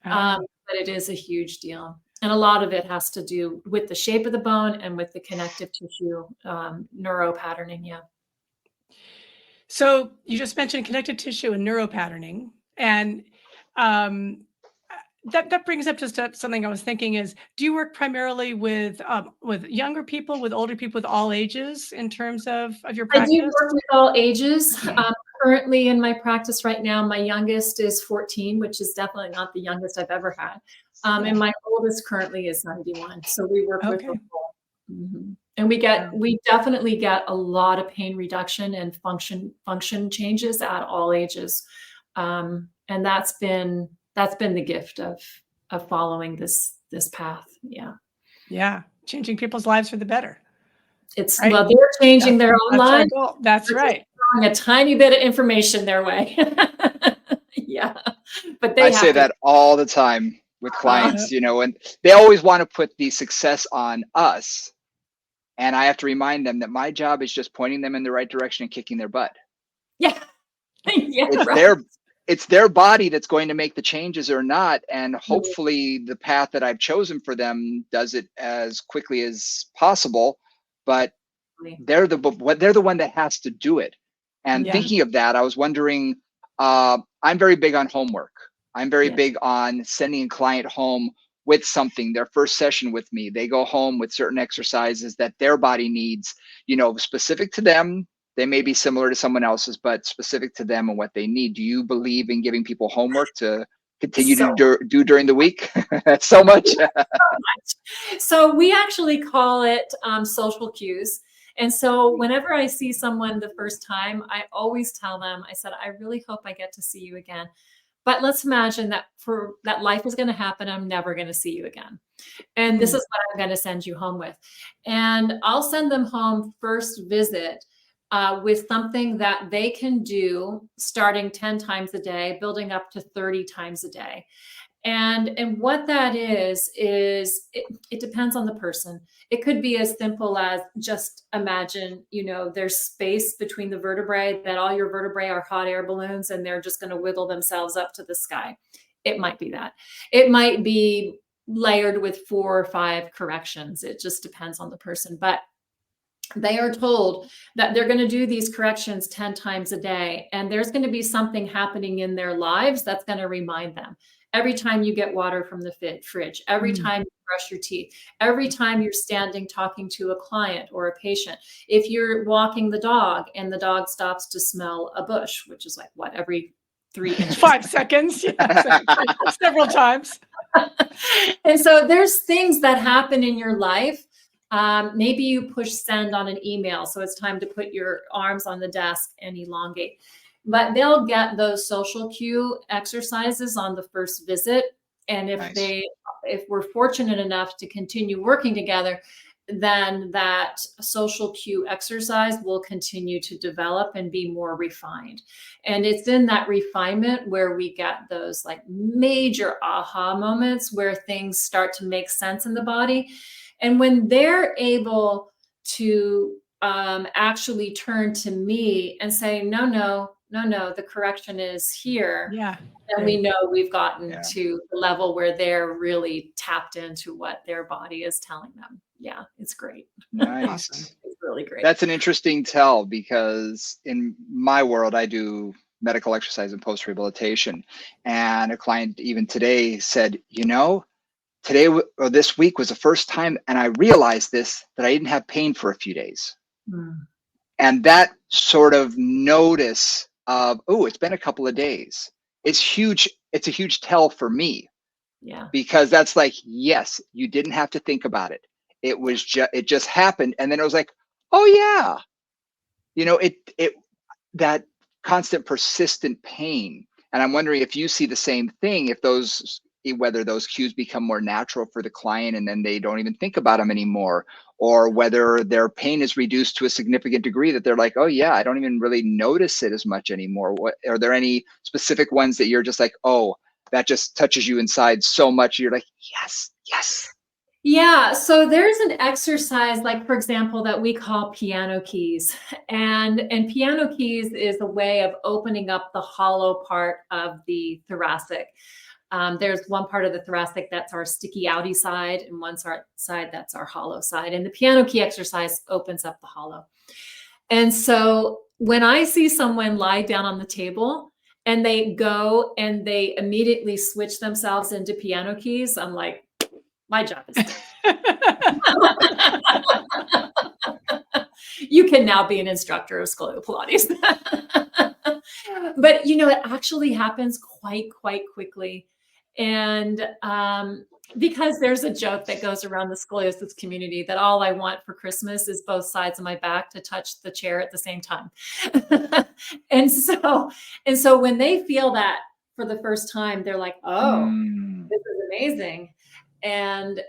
Speaker 3: But it is a huge deal. And a lot of it has to do with the shape of the bone and with the connective tissue neuropatterning. Yeah.
Speaker 2: So you just mentioned connective tissue and neuropatterning, and that brings up just something I was thinking is, do you work primarily with younger people, with older people, with all ages in terms of your practice?
Speaker 3: I do work with all ages. Currently in my practice right now, my youngest is 14, which is definitely not the youngest I've ever had. And my oldest currently is 91. So we work with them all. And we definitely get a lot of pain reduction and function changes at all ages. And that's been the gift of following this path. Yeah.
Speaker 2: Changing people's lives for the better.
Speaker 3: It's well, they're changing their own lives.
Speaker 2: That's right.
Speaker 3: Throwing a tiny bit of information their way. But
Speaker 1: I say that all the time with clients, and they always want to put the success on us. And I have to remind them that my job is just pointing them in the right direction and kicking their butt.
Speaker 3: Yeah.
Speaker 1: It's it's their body that's going to make the changes or not. And hopefully the path that I've chosen for them does it as quickly as possible, but they're the one that has to do it. And thinking of that, I was wondering, I'm very big on homework. I'm very big on sending a client home with something, their first session with me. They go home with certain exercises that their body needs, specific to them. They may be similar to someone else's, but specific to them and what they need. Do you believe in giving people homework to continue to do during the week? That's so much.
Speaker 3: So we actually call it social cues. And so whenever I see someone the first time, I always tell them, I said, I really hope I get to see you again. But let's imagine that that life is going to happen. I'm never going to see you again. And this is what I'm going to send you home with. And I'll send them home first visit with something that they can do starting 10 times a day, building up to 30 times a day. And what that is it depends on the person. It could be as simple as just imagine, there's space between the vertebrae, that all your vertebrae are hot air balloons and they're just going to wiggle themselves up to the sky. It might be that. It might be layered with 4 or 5 corrections. It just depends on the person. But they are told that they're going to do these corrections 10 times a day. And there's going to be something happening in their lives that's going to remind them. Every time you get water from the fridge, every time you brush your teeth, every time you're standing talking to a client or a patient, if you're walking the dog and the dog stops to smell a bush, which is like every 3 inches.
Speaker 2: 5 seconds, several times.
Speaker 3: And so there's things that happen in your life. Maybe you push send on an email, so it's time to put your arms on the desk and elongate. But they'll get those social cue exercises on the first visit. And if we're fortunate enough to continue working together, then that social cue exercise will continue to develop and be more refined. And it's in that refinement where we get those like major aha moments where things start to make sense in the body. And when they're able to actually turn to me and say, no, the correction is here.
Speaker 2: Yeah.
Speaker 3: And we know we've gotten to the level where they're really tapped into what their body is telling them. Yeah, it's great.
Speaker 1: Nice.
Speaker 3: Awesome. It's really great.
Speaker 1: That's an interesting tell, because in my world, I do medical exercise and post-rehabilitation. And a client even today said, today or this week was the first time, and I realized that I didn't have pain for a few days. And that sort of notice of, it's been a couple of days. It's huge. It's a huge tell for me.
Speaker 3: Yeah. Because
Speaker 1: that's like, yes, you didn't have to think about it. It just happened. And then it was like, oh yeah. That constant persistent pain. And I'm wondering if you see the same thing, whether those cues become more natural for the client and then they don't even think about them anymore, or whether their pain is reduced to a significant degree that they're like, oh yeah, I don't even really notice it as much anymore. Are there any specific ones that you're just like, oh, that just touches you inside so much, you're like, yes.
Speaker 3: Yeah, so there's an exercise, like for example, that we call piano keys. And piano keys is a way of opening up the hollow part of the thoracic. There's one part of the thoracic that's our sticky outy side, and one side that's our hollow side. And the piano key exercise opens up the hollow. And so when I see someone lie down on the table and they go and they immediately switch themselves into piano keys, I'm like, my job is done. You can now be an instructor of Scolio-Pilates. But it actually happens quite quickly. And because there's a joke that goes around the scoliosis community that all I want for Christmas is both sides of my back to touch the chair at the same time. And so when they feel that for the first time, they're like, oh, this is amazing. And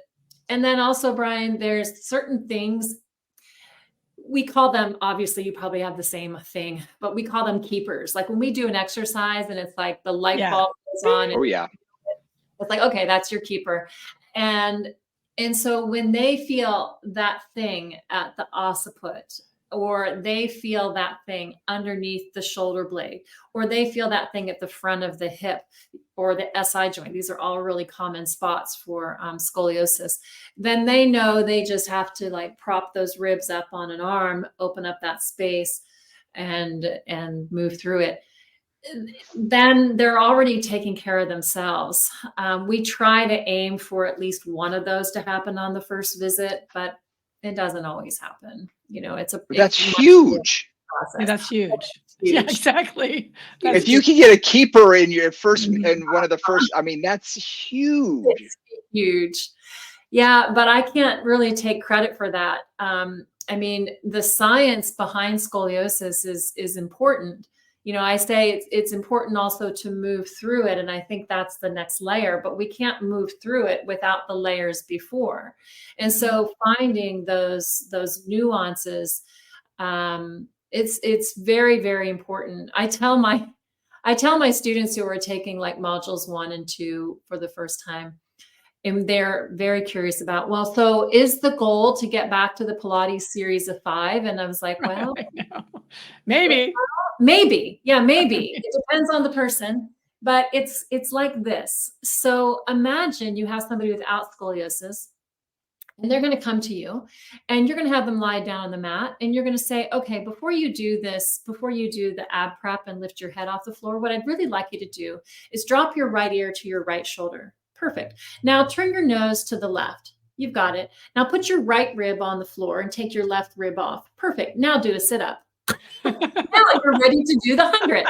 Speaker 3: then also, Brian, there's certain things, we call them, obviously you probably have the same thing, but we call them keepers. Like when we do an exercise and it's like the light bulb goes on.
Speaker 1: Oh yeah.
Speaker 3: It's like, okay, that's your keeper. And so when they feel that thing at the occiput, or they feel that thing underneath the shoulder blade, or they feel that thing at the front of the hip or the SI joint. These are all really common spots for scoliosis. Then they know they just have to like prop those ribs up on an arm, open up that space, and move through it. Then they're already taking care of themselves. We try to aim for at least one of those to happen on the first visit, but it doesn't always happen. You know,
Speaker 1: That's huge.
Speaker 2: Yeah, that's huge. Yeah, exactly. That's
Speaker 1: if you can get a keeper in your first, in one of the first, I mean, that's huge.
Speaker 3: It's huge. Yeah, but I can't really take credit for that. I mean, the science behind scoliosis is important. You know, I say it's important also to move through it. And I think that's the next layer, but we can't move through it without the layers before. And so finding those nuances, it's very, very important. I tell my students who are taking like modules 1 and 2 for the first time, and they're very curious about, well, so is the goal to get back to the Pilates series of 5? And I was like, well,
Speaker 2: maybe.
Speaker 3: Yeah, maybe. It depends on the person, but it's like this. So imagine you have somebody without scoliosis, and they're going to come to you, and you're going to have them lie down on the mat, and you're going to say, okay, before you do this, before you do the ab prep and lift your head off the floor, what I'd really like you to do is drop your right ear to your right shoulder. Perfect. Now turn your nose to the left. You've got it. Now put your right rib on the floor and take your left rib off. Perfect. Now do a sit-up. Now you're ready to do the 100.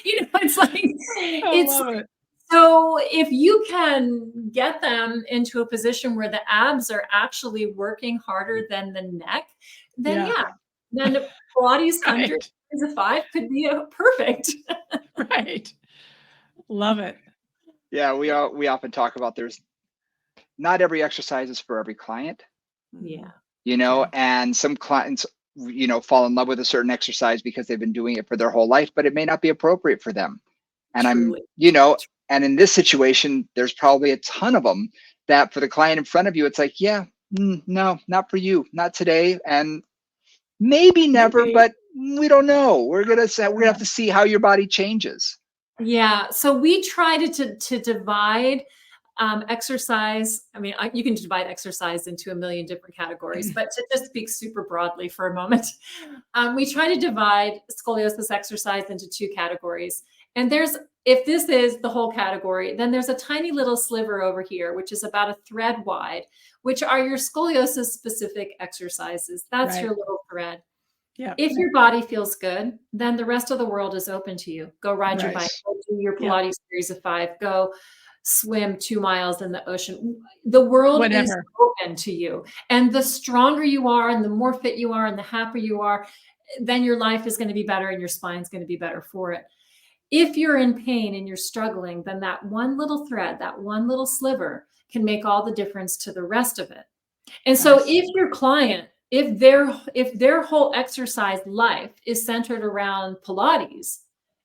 Speaker 3: You know, it's like,
Speaker 2: it.
Speaker 3: So if you can get them into a position where the abs are actually working harder than the neck, then then the Pilates 100 series of 5 could be perfect.
Speaker 2: Right. Love it.
Speaker 1: Yeah, we often talk about there's not every exercise is for every client.
Speaker 3: Yeah.
Speaker 1: You know, and some clients, you know, fall in love with a certain exercise because they've been doing it for their whole life, but it may not be appropriate for them. And
Speaker 3: Truly.
Speaker 1: you know, and in this situation, there's probably a ton of them that for the client in front of you, it's like, yeah, no, not for you, not today. And maybe never, but we don't know. We're going to have to see how your body changes.
Speaker 3: Yeah. So we try to divide exercise. I mean, you can divide exercise into a million different categories, but to just speak super broadly for a moment, we try to divide scoliosis exercise into 2 categories. And if this is the whole category, then there's a tiny little sliver over here, which is about a thread wide, which are your scoliosis specific exercises. That's your little thread. Yeah. If your body feels good, then the rest of the world is open to you. Go ride your bike, go do your Pilates series of 5, go swim 2 miles in the ocean. The world is open to you. And the stronger you are and the more fit you are and the happier you are, then your life is going to be better and your spine's going to be better for it. If you're in pain and you're struggling, then that one little thread, that one little sliver can make all the difference to the rest of it. And so if your client, if their whole exercise life is centered around Pilates,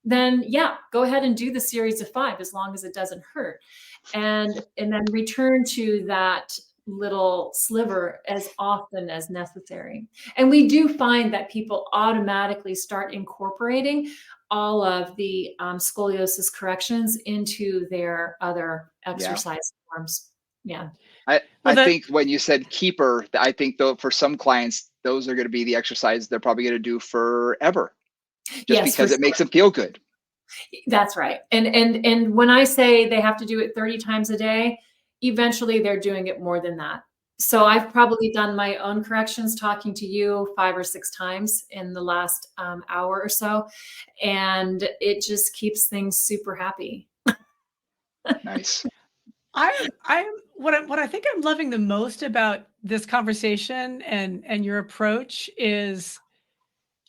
Speaker 3: then go ahead and do the series of 5 as long as it doesn't hurt. And then return to that little sliver as often as necessary. And we do find that people automatically start incorporating all of the scoliosis corrections into their other exercise forms. Yeah.
Speaker 1: I think when you said keeper, I think though for some clients, those are going to be the exercises they're probably going to do forever, just because it makes them feel good.
Speaker 3: That's right. And when I say they have to do it 30 times a day, eventually they're doing it more than that. So I've probably done my own corrections talking to you 5 or 6 times in the last hour or so. And it just keeps things super happy.
Speaker 1: Nice.
Speaker 2: What I think I'm loving the most about this conversation and your approach is,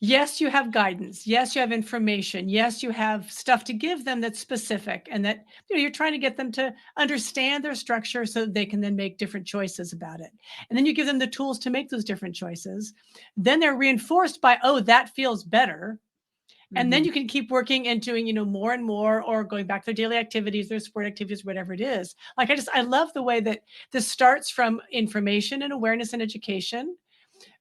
Speaker 2: yes, you have guidance. Yes, you have information. Yes, you have stuff to give them that's specific, and that you're trying to get them to understand their structure so that they can then make different choices about it. And then you give them the tools to make those different choices. Then they're reinforced by, oh, that feels better. And then you can keep working and doing, more and more, or going back to their daily activities, their sport activities, whatever it is. Like, I love the way that this starts from information and awareness and education.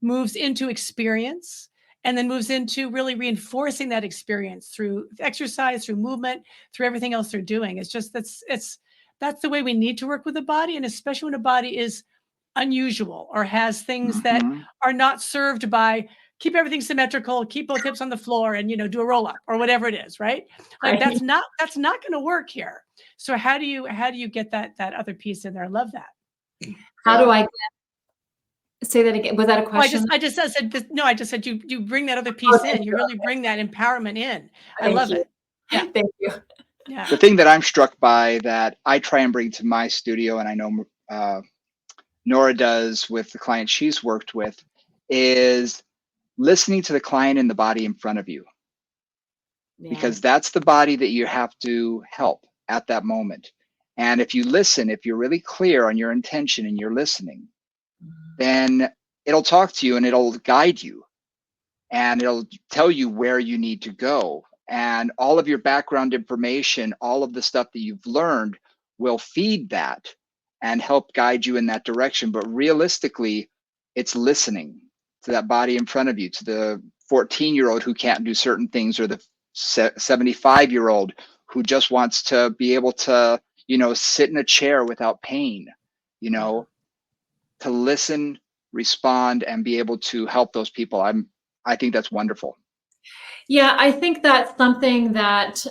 Speaker 2: moves into experience, and then moves into really reinforcing that experience through exercise, through movement, through everything else they're doing. It's just that's the way we need to work with the body, and especially when a body is unusual or has things that are not served by keep everything symmetrical, keep both hips on the floor, and do a roll up or whatever it is, right? Like that's not going to work here. So how do you get that other piece in there? I love that.
Speaker 3: How do I say that again? Was that a question?
Speaker 2: I just said you bring that other piece in. You really bring that empowerment in. I love it.
Speaker 3: Yeah. Thank you.
Speaker 2: Yeah.
Speaker 1: The thing that I'm struck by that I try and bring to my studio, and I know Nora does with the clients she's worked with, is listening to the client in the body in front of you. Yeah. Because that's the body that you have to help at that moment. And if you listen, if you're really clear on your intention and you're listening, then it'll talk to you and it'll guide you and it'll tell you where you need to go. And all of your background information, all of the stuff that you've learned will feed that and help guide you in that direction. But realistically, it's listening to that body in front of you, to the 14-year-old who can't do certain things, or the 75-year-old who just wants to be able to, sit in a chair without pain, to listen, respond, and be able to help those people. I think that's wonderful.
Speaker 3: Yeah, I think that's something that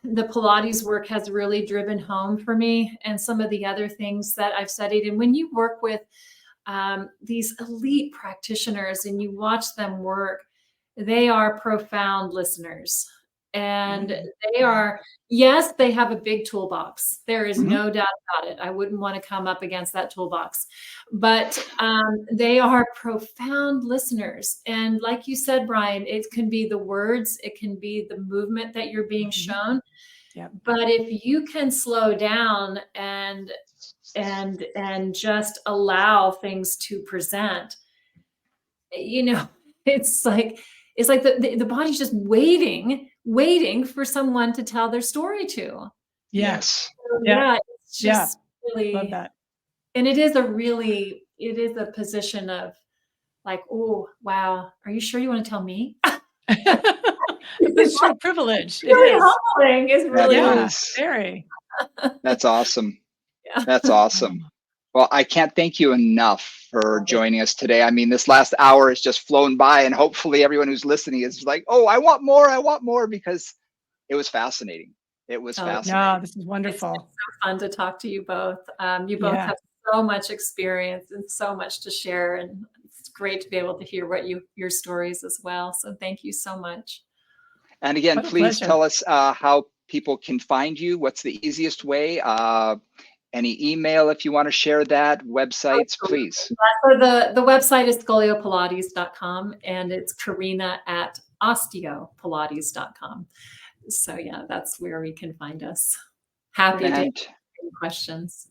Speaker 3: the Pilates work has really driven home for me, and some of the other things that I've studied. And when you work with these elite practitioners and you watch them work, they are profound listeners. And they are, yes, they have a big toolbox. There is no doubt about it. I wouldn't want to come up against that toolbox, but they are profound listeners. And like you said, Brian, it can be the words, it can be the movement that you're being shown.
Speaker 2: Yeah.
Speaker 3: But if you can slow down and just allow things to present, it's like the body's just waiting for someone to tell their story to.
Speaker 1: Yes.
Speaker 3: So, it's just really,
Speaker 2: love that.
Speaker 3: And it is a position of like, oh, wow, are you sure you want to tell me?
Speaker 2: It's so privileged.
Speaker 3: It's really humbling. It's really
Speaker 2: very.
Speaker 1: That's awesome. Yeah. That's awesome. Well, I can't thank you enough for joining us today. I mean, this last hour has just flown by, and hopefully everyone who's listening is like, oh, I want more, because it was fascinating. It was fascinating.
Speaker 2: No, this is wonderful.
Speaker 3: It's so fun to talk to you both. You both have so much experience and so much to share, and it's great to be able to hear your stories as well. So thank you so much.
Speaker 1: And again, please tell us how people can find you. What's the easiest way? Any email if you want to share that, websites, please.
Speaker 3: So the website is Scolio-Pilates.com, and it's Karena at osteopilates.com. So yeah, that's where we can find us. Happy to answer any questions.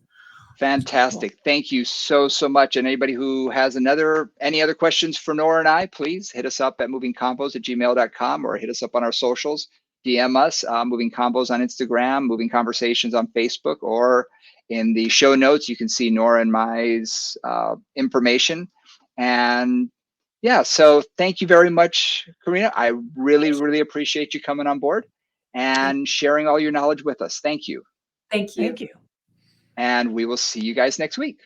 Speaker 1: Fantastic. Cool. Thank you so much. And anybody who has any other questions for Nora and I, please hit us up at movingcombos@gmail.com or hit us up on our socials. DM us, Moving Combos on Instagram, Moving Conversations on Facebook, or in the show notes, you can see Nora and my information. And yeah, so thank you very much, Karena. I really appreciate you coming on board and sharing all your knowledge with us. Thank you.
Speaker 3: Thank you.
Speaker 2: Thank you.
Speaker 1: And we will see you guys next week.